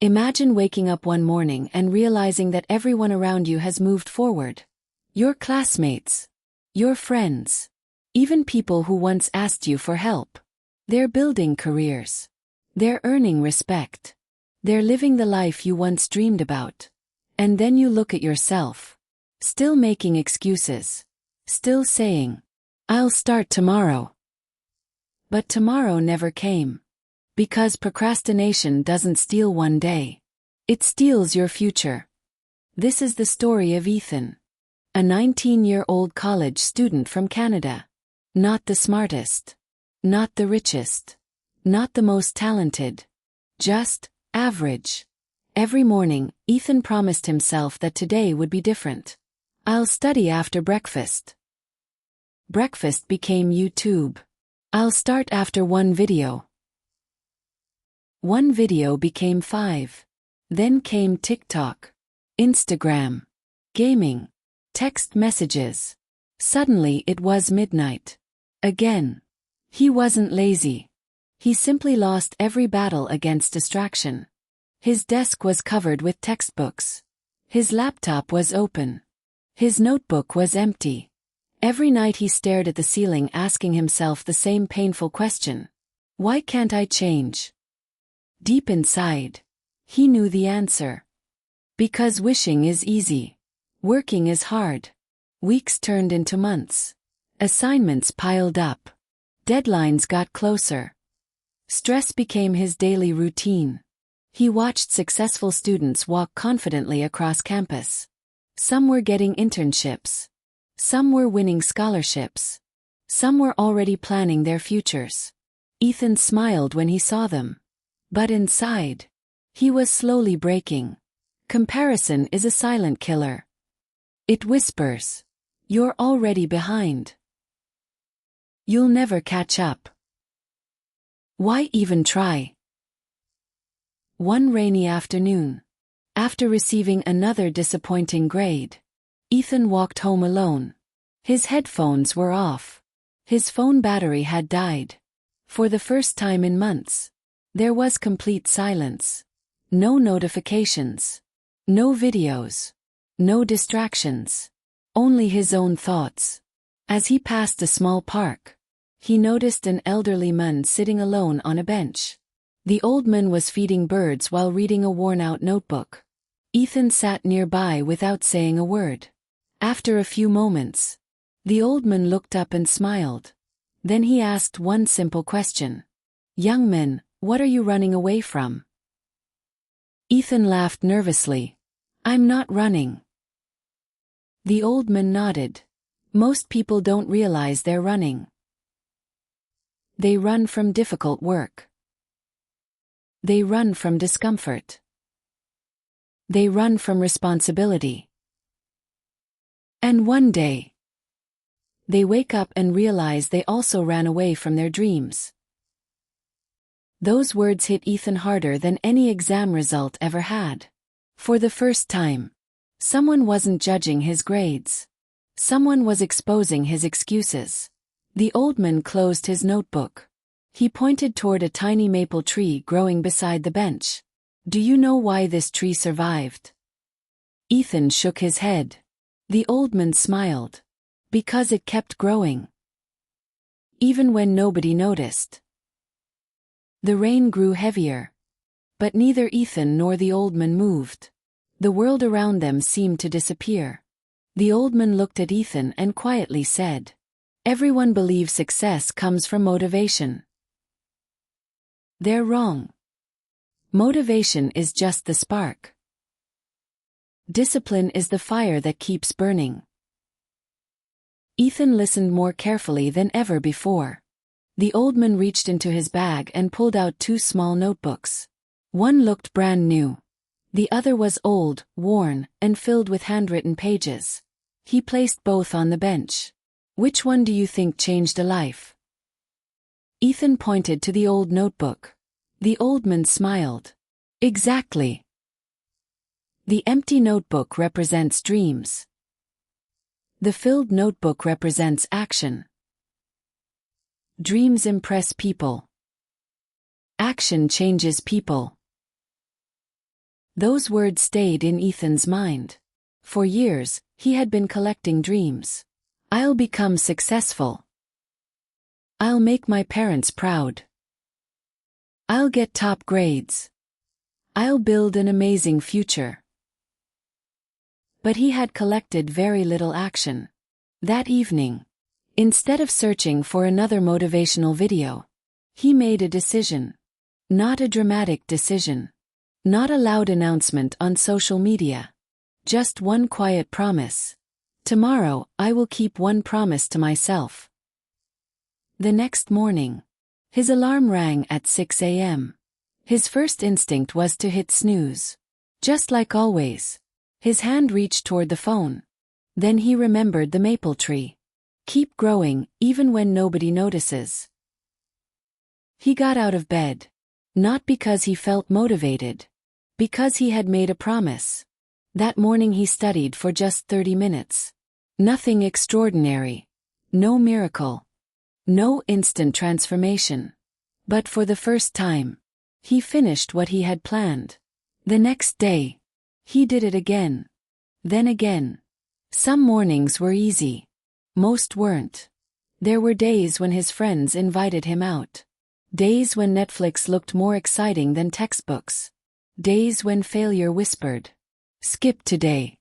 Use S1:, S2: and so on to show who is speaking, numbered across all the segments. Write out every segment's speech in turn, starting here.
S1: Imagine waking up one morning and realizing that everyone around you has moved forward. Your classmates, your friends, even people who once asked you for help. They're building careers. They're earning respect. They're living the life you once dreamed about. And then you look at yourself. Still making excuses. Still saying, "I'll start tomorrow." But tomorrow never came. Because procrastination doesn't steal one day. It steals your future. This is the story of Ethan. A 19-year-old college student from Canada. Not the smartest. Not the richest. Not the most talented. Just average. Every morning, Ethan promised himself that today would be different. "I'll study after breakfast." Breakfast became YouTube. "I'll start after one video." One video became 5. Then came TikTok, Instagram, gaming, text messages. Suddenly it was midnight. Again. He wasn't lazy. He simply lost every battle against distraction. His desk was covered with textbooks. His laptop was open. His notebook was empty. Every night he stared at the ceiling asking himself the same painful question. Why can't I change? Deep inside, he knew the answer. Because wishing is easy. Working is hard. Weeks turned into months. Assignments piled up. Deadlines got closer. Stress became his daily routine. He watched successful students walk confidently across campus. Some were getting internships. Some were winning scholarships. Some were already planning their futures. Ethan smiled when he saw them. But inside, he was slowly breaking. Comparison is a silent killer. It whispers, "You're already behind. You'll never catch up. Why even try?" One rainy afternoon, after receiving another disappointing grade, Ethan walked home alone. His headphones were off. His phone battery had died. For the first time in months, there was complete silence. No notifications. No videos. No distractions. Only his own thoughts. As he passed a small park, he noticed an elderly man sitting alone on a bench. The old man was feeding birds while reading a worn-out notebook. Ethan sat nearby without saying a word. After a few moments, the old man looked up and smiled. Then he asked one simple question. "Young man, what are you running away from?" Ethan laughed nervously. "I'm not running." The old man nodded. Most people don't realize they're running. They run from difficult work. They run from discomfort. They run from responsibility. And one day, they wake up and realize they also ran away from their dreams. Those words hit Ethan harder than any exam result ever had. For the first time, someone wasn't judging his grades. Someone was exposing his excuses. The old man closed his notebook. He pointed toward a tiny maple tree growing beside the bench. "Do you know why this tree survived?" Ethan shook his head. The old man smiled. "Because it kept growing. Even when nobody noticed." The rain grew heavier. But neither Ethan nor the old man moved. The world around them seemed to disappear. The old man looked at Ethan and quietly said, "Everyone believes success comes from motivation. They're wrong. Motivation is just the spark. Discipline is the fire that keeps burning." Ethan listened more carefully than ever before. The old man reached into his bag and pulled out 2 small notebooks. One looked brand new. The other was old, worn, and filled with handwritten pages. He placed both on the bench. "Which one do you think changed a life?" Ethan pointed to the old notebook. The old man smiled. "Exactly. The empty notebook represents dreams. The filled notebook represents action. Dreams impress people. Action changes people. Those words stayed in Ethan's mind. For years, he had been collecting dreams. I'll become successful. I'll make my parents proud. I'll get top grades. I'll build an amazing future. But he had collected very little action. That evening, instead of searching for another motivational video, he made a decision. Not a dramatic decision. Not a loud announcement on social media. Just one quiet promise. Tomorrow, I will keep one promise to myself. The next morning, his alarm rang at 6 a.m. His first instinct was to hit snooze. Just like always, his hand reached toward the phone. Then he remembered the maple tree. Keep growing, even when nobody notices. He got out of bed. Not because he felt motivated. Because he had made a promise. That morning he studied for just 30 minutes. Nothing extraordinary. No miracle. No instant transformation. But for the first time, he finished what he had planned. The next day, he did it again. Then again. Some mornings were easy. Most weren't. There were days when his friends invited him out. Days when Netflix looked more exciting than textbooks. Days when failure whispered, "Skip today."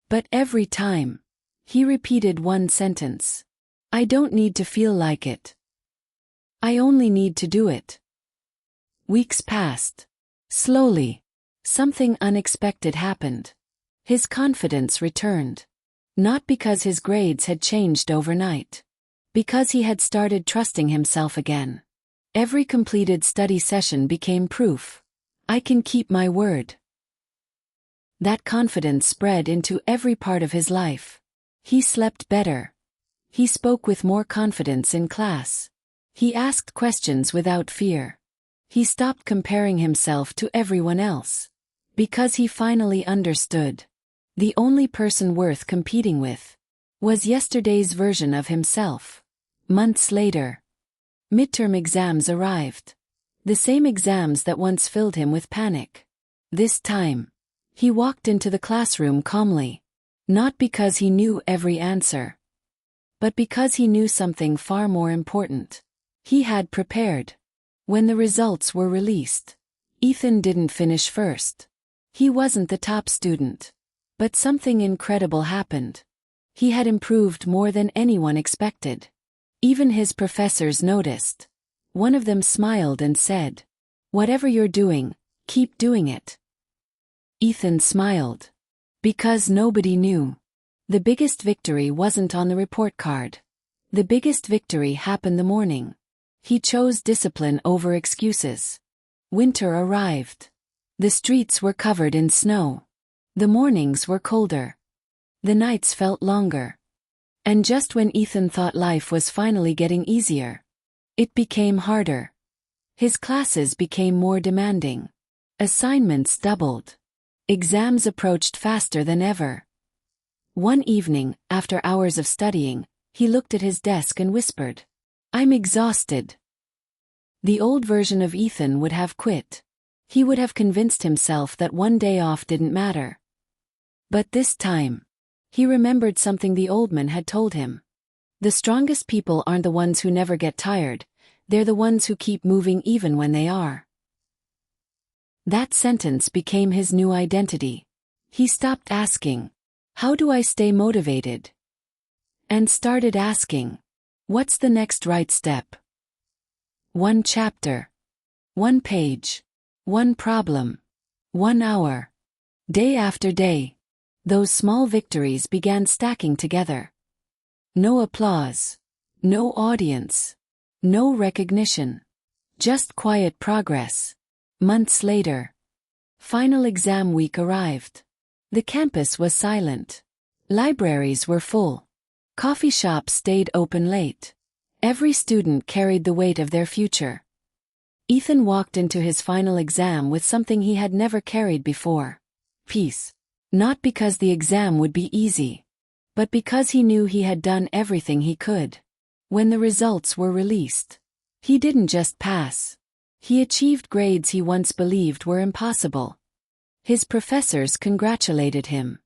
S1: But every time, he repeated one sentence. I don't need to feel like it. I only need to do it. Weeks passed. Slowly, something unexpected happened. His confidence returned. Not because his grades had changed overnight. Because he had started trusting himself again. Every completed study session became proof. I can keep my word. That confidence spread into every part of his life. He slept better. He spoke with more confidence in class. He asked questions without fear. He stopped comparing himself to everyone else. Because he finally understood. The only person worth competing with was yesterday's version of himself. Months later, midterm exams arrived. The same exams that once filled him with panic. This time, he walked into the classroom calmly. Not because he knew every answer. But because he knew something far more important. He had prepared. When the results were released, Ethan didn't finish first. He wasn't the top student. But something incredible happened. He had improved more than anyone expected. Even his professors noticed. One of them smiled and said, "Whatever you're doing, keep doing it." Ethan smiled. Because nobody knew. The biggest victory wasn't on the report card. The biggest victory happened the morning. He chose discipline over excuses. Winter arrived. The streets were covered in snow. The mornings were colder. The nights felt longer. And just when Ethan thought life was finally getting easier, it became harder. His classes became more demanding. Assignments doubled. Exams approached faster than ever. One evening, after hours of studying, he looked at his desk and whispered, "I'm exhausted." The old version of Ethan would have quit. He would have convinced himself that one day off didn't matter. But this time, he remembered something the old man had told him. The strongest people aren't the ones who never get tired, they're the ones who keep moving even when they are. That sentence became his new identity. He stopped asking, "How do I stay motivated?" And started asking, "What's the next right step?" One chapter. One page. One problem. 1 hour. Day after day. Those small victories began stacking together. No applause. No audience. No recognition. Just quiet progress. Months later. Final exam week arrived. The campus was silent. Libraries were full. Coffee shops stayed open late. Every student carried the weight of their future. Ethan walked into his final exam with something he had never carried before. Peace. Not because the exam would be easy, but because he knew he had done everything he could. When the results were released, he didn't just pass. He achieved grades he once believed were impossible. His professors congratulated him.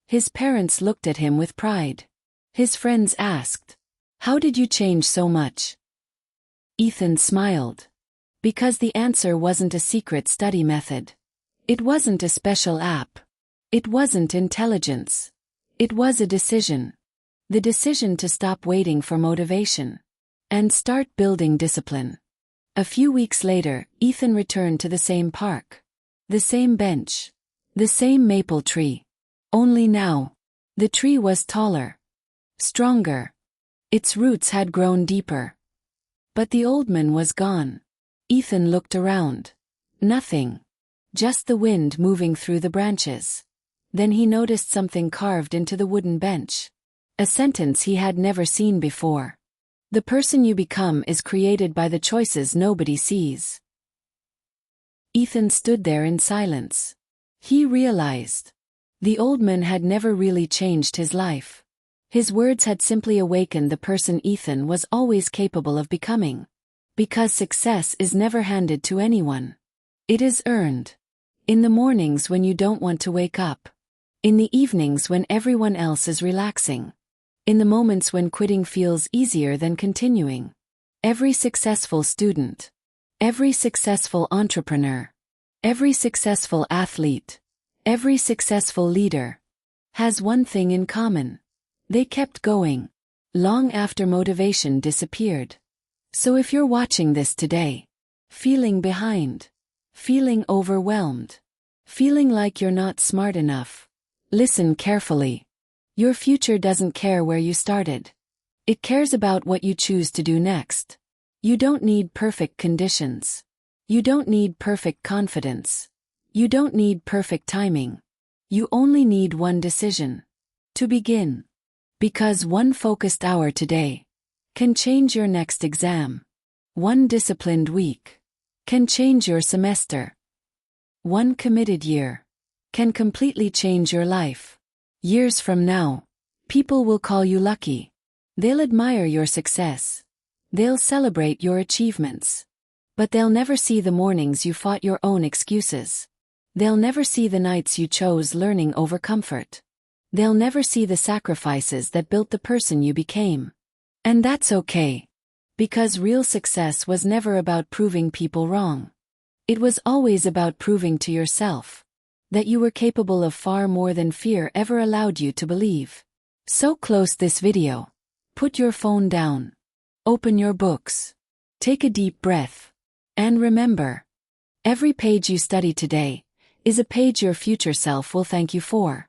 S1: His parents looked at him with pride. His friends asked, "How did you change so much?" Ethan smiled. Because the answer wasn't a secret study method. It wasn't a special app. It wasn't intelligence. It was a decision. The decision to stop waiting for motivation and start building discipline. A few weeks later, Ethan returned to the same park. The same bench. The same maple tree. Only now, the tree was taller. Stronger. Its roots had grown deeper. But the old man was gone. Ethan looked around. Nothing. Just the wind moving through the branches. Then he noticed something carved into the wooden bench. A sentence he had never seen before. The person you become is created by the choices nobody sees. Ethan stood there in silence. He realized. The old man had never really changed his life. His words had simply awakened the person Ethan was always capable of becoming. Because success is never handed to anyone. It is earned. In the mornings when you don't want to wake up. In the evenings when everyone else is relaxing. In the moments when quitting feels easier than continuing. Every successful student. Every successful entrepreneur. Every successful athlete. Every successful leader. Has one thing in common. They kept going. Long after motivation disappeared. So if you're watching this today. Feeling behind. Feeling overwhelmed. Feeling like you're not smart enough. Listen carefully. Your future doesn't care where you started. It cares about what you choose to do next. You don't need perfect conditions. You don't need perfect confidence. You don't need perfect timing. You only need one decision. To begin. Because one focused hour today can change your next exam. One disciplined week can change your semester. One committed year can completely change your life. Years from now, people will call you lucky. They'll admire your success. They'll celebrate your achievements. But they'll never see the mornings you fought your own excuses. They'll never see the nights you chose learning over comfort. They'll never see the sacrifices that built the person you became. And that's okay. Because real success was never about proving people wrong. It was always about proving to yourself that you were capable of far more than fear ever allowed you to believe. So close this video. Put your phone down. Open your books. Take a deep breath. And remember, every page you study today is a page your future self will thank you for.